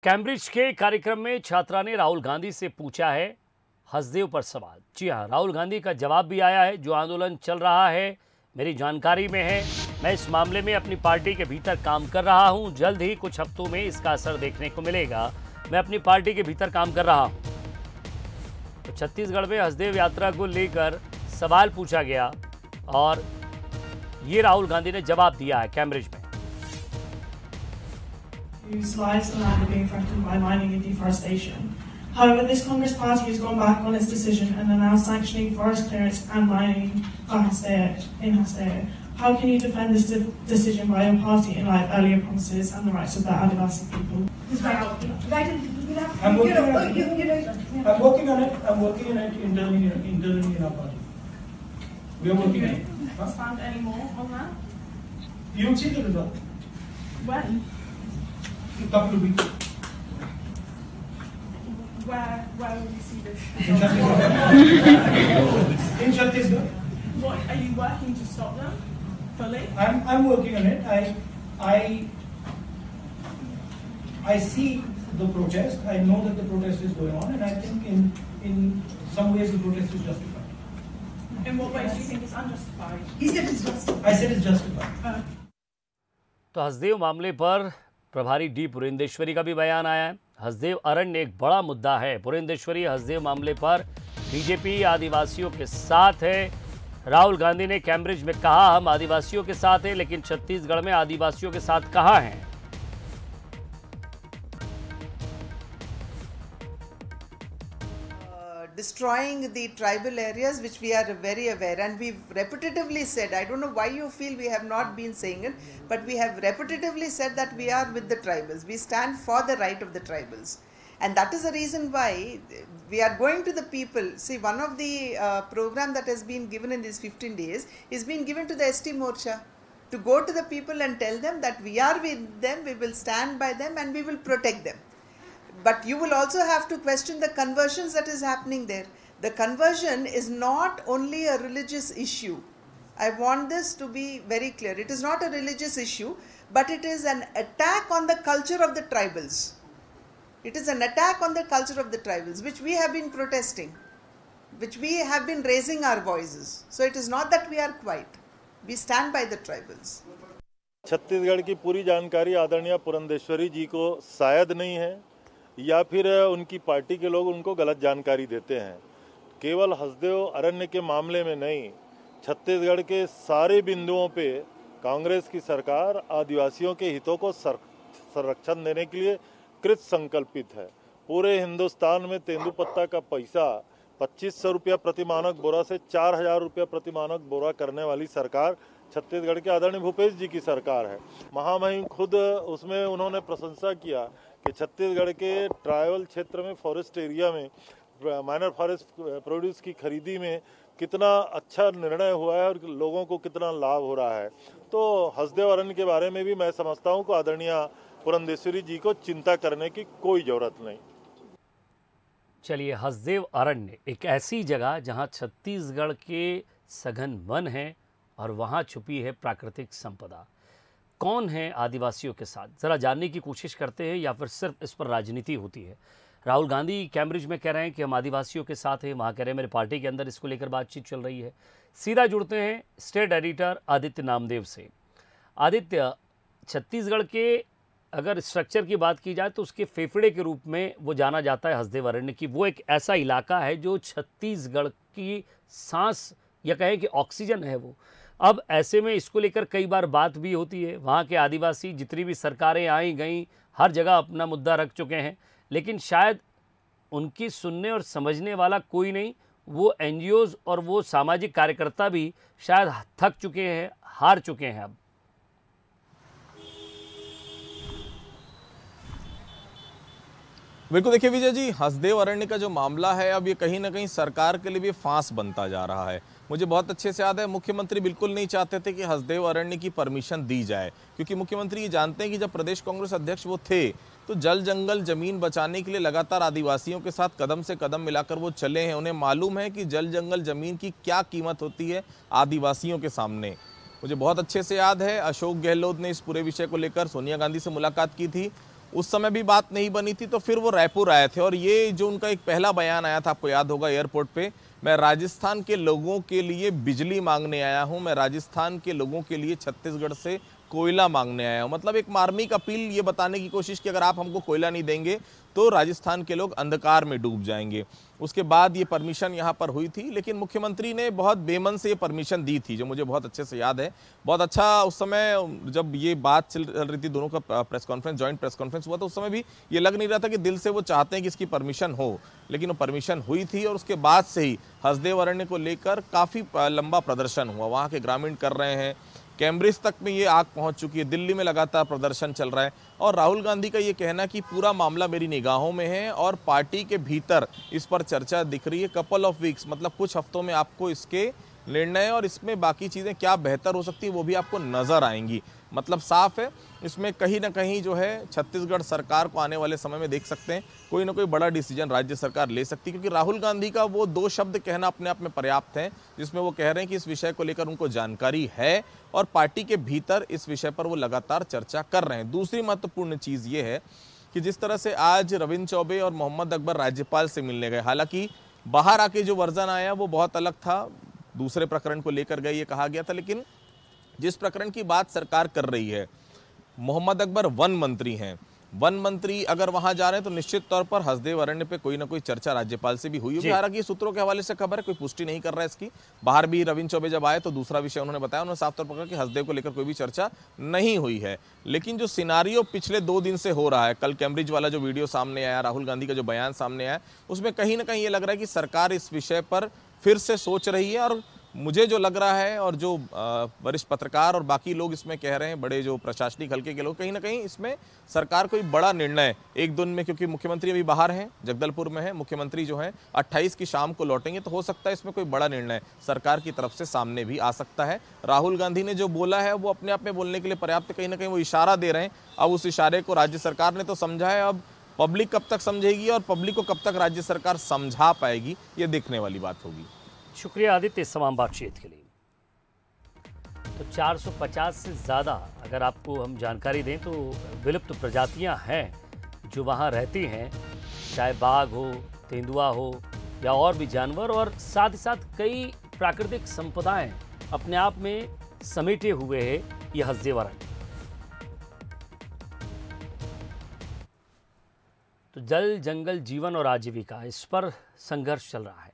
Cambridge के कार्यक्रम में छात्रा ने राहुल गांधी से पूछा है हसदेव पर सवाल। जी हां, राहुल गांधी का जवाब भी आया है। जो आंदोलन चल रहा है मेरी जानकारी में है। मैं इस मामले में अपनी पार्टी के भीतर काम कर रहा हूं। जल्द ही कुछ हफ्तों में इसका असर देखने को मिलेगा। मैं अपनी पार्टी के भीतर काम कर रहा हूं। तो छत्तीसगढ़ में हसदेव यात्रा को लेकर सवाल पूछा गया और ये राहुल गांधी ने जवाब दिया है कैम्ब्रिज में। Whose lives are now being threatened by mining and deforestation. However, this Congress party has gone back on its decision and are now sanctioning forest clearance and mining in Hasdeo. How can you defend this decision by your party in light of earlier promises and the rights of the Adivasi people? I'm working on it. I'm working on it internally in our party. We are working on it. Expand any more on that? You'll see the result. When? In a couple of weeks. Where will we see this? In Chhattisgarh. In Chhattisgarh. What are you working to stop them fully? I'm working on it. I see the protest. I know that the protest is going on, and I think in some ways the protest is justified. In what ways do you think it's unjustified? He said it's justified. I said it's justified. तो हसदेव मामले पर प्रभारी D पुरेंदेश्वरी का भी बयान आया है। हसदेव अरण्य एक बड़ा मुद्दा है। पुरेंदेश्वरी हसदेव मामले पर बीजेपी आदिवासियों के साथ है। राहुल गांधी ने कैम्ब्रिज में कहा हम आदिवासियों के साथ हैं, लेकिन छत्तीसगढ़ में आदिवासियों के साथ कहां हैं? Destroying the tribal areas, which we are very aware, and we've repetitively said, I don't know why you feel we have not been saying it, but we have repetitively said that we are with the tribals. We stand for the right of the tribals. And that is the reason why we are going to the people. See, one of the program that has been given in these 15 days is being given to the ST Morcha, to go to the people and tell them that we are with them, we will stand by them, and we will protect them. But you will also have to question the conversions that is happening there. The conversion is not only a religious issue. I want this to be very clear. It is not a religious issue, but it is an attack on the culture of the tribals. It is an attack on the culture of the tribals, which we have been protesting, which we have been raising our voices. So it is not that we are quiet. We stand by the tribals. Chhattisgarh की पूरी जानकारी आदरणीय पुरंदेश्वरी जी को शायद नहीं है, या फिर उनकी पार्टी के लोग उनको गलत जानकारी देते हैं। केवल हसदेव अरण्य के मामले में नहीं, छत्तीसगढ़ के सारे बिंदुओं पे कांग्रेस की सरकार आदिवासियों के हितों को संरक्षण देने के लिए कृत संकल्पित है। पूरे हिंदुस्तान में तेंदुपत्ता का पैसा 2500 रुपया प्रतिमानक बोरा से 4000 रुपया प्रतिमानक बोरा करने वाली सरकार छत्तीसगढ़ के आदरणीय भूपेश जी की सरकार है। महामहिम खुद उसमें उन्होंने प्रशंसा किया कि छत्तीसगढ़ के ट्राइबल क्षेत्र में फॉरेस्ट एरिया में माइनर फॉरेस्ट प्रोड्यूस की खरीदी में कितना अच्छा निर्णय हुआ है और लोगों को कितना लाभ हो रहा है। तो हसदेव अरण्य के बारे में भी मैं समझता हूं कि आदरणीय पुरंदेश्वरी जी को चिंता करने की कोई जरूरत नहीं। चलिए, हसदेव अरण्य एक ऐसी जगह जहां छत्तीसगढ़ के सघन वन है और वहां छुपी है प्राकृतिक संपदा। कौन है आदिवासियों के साथ, ज़रा जानने की कोशिश करते हैं या फिर सिर्फ इस पर राजनीति होती है? राहुल गांधी कैम्ब्रिज में कह रहे हैं कि हम आदिवासियों के साथ हैं, वहाँ कह रहे हैं मेरे पार्टी के अंदर इसको लेकर बातचीत चल रही है। सीधा जुड़ते हैं स्टेट एडिटर आदित्य नामदेव से। आदित्य, छत्तीसगढ़ के अगर स्ट्रक्चर की बात की जाए तो उसके फेफड़े के रूप में वो जाना जाता है हसदेव अरण्य की। वो एक ऐसा इलाका है जो छत्तीसगढ़ की सांस या कहें कि ऑक्सीजन है वो। अब ऐसे में इसको लेकर कई बार बात भी होती है। वहाँ के आदिवासी जितनी भी सरकारें आई गई हर जगह अपना मुद्दा रख चुके हैं, लेकिन शायद उनकी सुनने और समझने वाला कोई नहीं। वो एनजीओज़ और वो सामाजिक कार्यकर्ता भी शायद थक चुके हैं, हार चुके हैं। अब बिल्कुल, देखिए विजय जी, हसदेव अरण्य का जो मामला है अब ये कहीं ना कहीं सरकार के लिए भी फांस बनता जा रहा है। मुझे बहुत अच्छे से याद है, मुख्यमंत्री बिल्कुल नहीं चाहते थे कि हसदेव अरण्य की परमिशन दी जाए, क्योंकि मुख्यमंत्री ये जानते हैं कि जब प्रदेश कांग्रेस अध्यक्ष वो थे तो जल जंगल जमीन बचाने के लिए लगातार आदिवासियों के साथ कदम से कदम मिलाकर वो चले हैं। उन्हें मालूम है कि जल जंगल जमीन की क्या कीमत होती है आदिवासियों के सामने। मुझे बहुत अच्छे से याद है, अशोक गहलोत ने इस पूरे विषय को लेकर सोनिया गांधी से मुलाकात की थी उस समय भी बात नहीं बनी थी, तो फिर वो रायपुर आए थे और ये जो उनका एक पहला बयान आया था, आपको याद होगा, एयरपोर्ट पे, मैं राजस्थान के लोगों के लिए बिजली मांगने आया हूं, मैं राजस्थान के लोगों के लिए छत्तीसगढ़ से कोयला मांगने आया हूं। मतलब एक मार्मिक अपील ये बताने की कोशिश कि अगर आप हमको कोयला नहीं देंगे तो राजस्थान के लोग अंधकार में डूब जाएंगे। उसके बाद ये परमिशन यहाँ पर हुई थी, लेकिन मुख्यमंत्री ने बहुत बेमन से ये परमिशन दी थी, जो मुझे बहुत अच्छे से याद है। बहुत अच्छा, उस समय जब ये बात चल रही थी, दोनों का press conference, joint press conference हुआ, तो उस समय भी ये लग नहीं रहा था कि दिल से वो चाहते हैं कि इसकी परमिशन हो, लेकिन वो परमिशन हुई थी। और उसके बाद से ही हसदेव अरण्य को लेकर काफ़ी लंबा प्रदर्शन हुआ, वहाँ के ग्रामीण कर रहे हैं, कैम्ब्रिज तक में ये आग पहुंच चुकी है, दिल्ली में लगातार प्रदर्शन चल रहा है। और राहुल गांधी का ये कहना कि पूरा मामला मेरी निगाहों में है और पार्टी के भीतर इस पर चर्चा दिख रही है। कपल ऑफ वीक्स, मतलब कुछ हफ्तों में आपको इसके निर्णय और इसमें बाकी चीज़ें क्या बेहतर हो सकती है वो भी आपको नज़र आएंगी। मतलब साफ है, इसमें कहीं ना कहीं जो है छत्तीसगढ़ सरकार को आने वाले समय में देख सकते हैं कोई ना कोई बड़ा डिसीजन राज्य सरकार ले सकती है, क्योंकि राहुल गांधी का वो 2 शब्द कहना अपने आप में पर्याप्त है, जिसमें वो कह रहे हैं कि इस विषय को लेकर उनको जानकारी है और पार्टी के भीतर इस विषय पर वो लगातार चर्चा कर रहे हैं। दूसरी महत्वपूर्ण चीज़ ये है कि जिस तरह से आज रविंद्र चौबे और मोहम्मद अकबर राज्यपाल से मिलने गए, हालांकि बाहर आके जो वर्जन आया वो बहुत अलग था, दूसरे प्रकरण को लेकर गए ये कहा गया था, लेकिन जिस प्रकरण की बात सरकार कर रही है, मोहम्मद अकबर वन मंत्री हैं, वन मंत्री अगर वहां जा रहे हैं तो निश्चित तौर पर हसदेव अरण्य पे कोई ना कोई चर्चा राज्यपाल से भी हुई होगी। हालांकि सूत्रों के हवाले से खबर है, कोई पुष्टि नहीं कर रहा है इसकी। बाहर भी रविंद्र चौबे जब आए तो दूसरा विषय उन्होंने बताया, उन्होंने साफ तौर पर कहा कि हसदेव को लेकर कोई भी चर्चा नहीं हुई है। लेकिन जो सिनारियो पिछले 2 दिन से हो रहा है, कल कैम्ब्रिज वाला जो वीडियो सामने आया, राहुल गांधी का जो बयान सामने आया, उसमें कहीं ना कहीं ये लग रहा है कि सरकार इस विषय पर फिर से सोच रही है। और मुझे जो लग रहा है और जो वरिष्ठ पत्रकार और बाकी लोग इसमें कह रहे हैं, बड़े जो प्रशासनिक हल्के के लोग, कहीं ना कहीं इसमें सरकार कोई बड़ा निर्णय 1 दिन में, क्योंकि मुख्यमंत्री अभी बाहर हैं, जगदलपुर में है, मुख्यमंत्री जो है 28 की शाम को लौटेंगे, तो हो सकता है इसमें कोई बड़ा निर्णय सरकार की तरफ से सामने भी आ सकता है। राहुल गांधी ने जो बोला है वो अपने आप में बोलने के लिए पर्याप्त, कहीं ना कहीं वो इशारा दे रहे हैं। अब उस इशारे को राज्य सरकार ने तो समझा है, अब पब्लिक कब तक समझेगी और पब्लिक को कब तक राज्य सरकार समझा पाएगी, ये देखने वाली बात होगी। शुक्रिया आदित्य इस तमाम बातचीत के लिए। तो 450 से ज़्यादा अगर आपको हम जानकारी दें तो विलुप्त प्रजातियां हैं जो वहां रहती हैं, चाहे बाघ हो, तेंदुआ हो या और भी जानवर, और साथ ही साथ कई प्राकृतिक संपदाएं अपने आप में समेटे हुए है ये हसदेव अरण्य। तो जल, जंगल, जीवन और आजीविका, इस पर संघर्ष चल रहा है।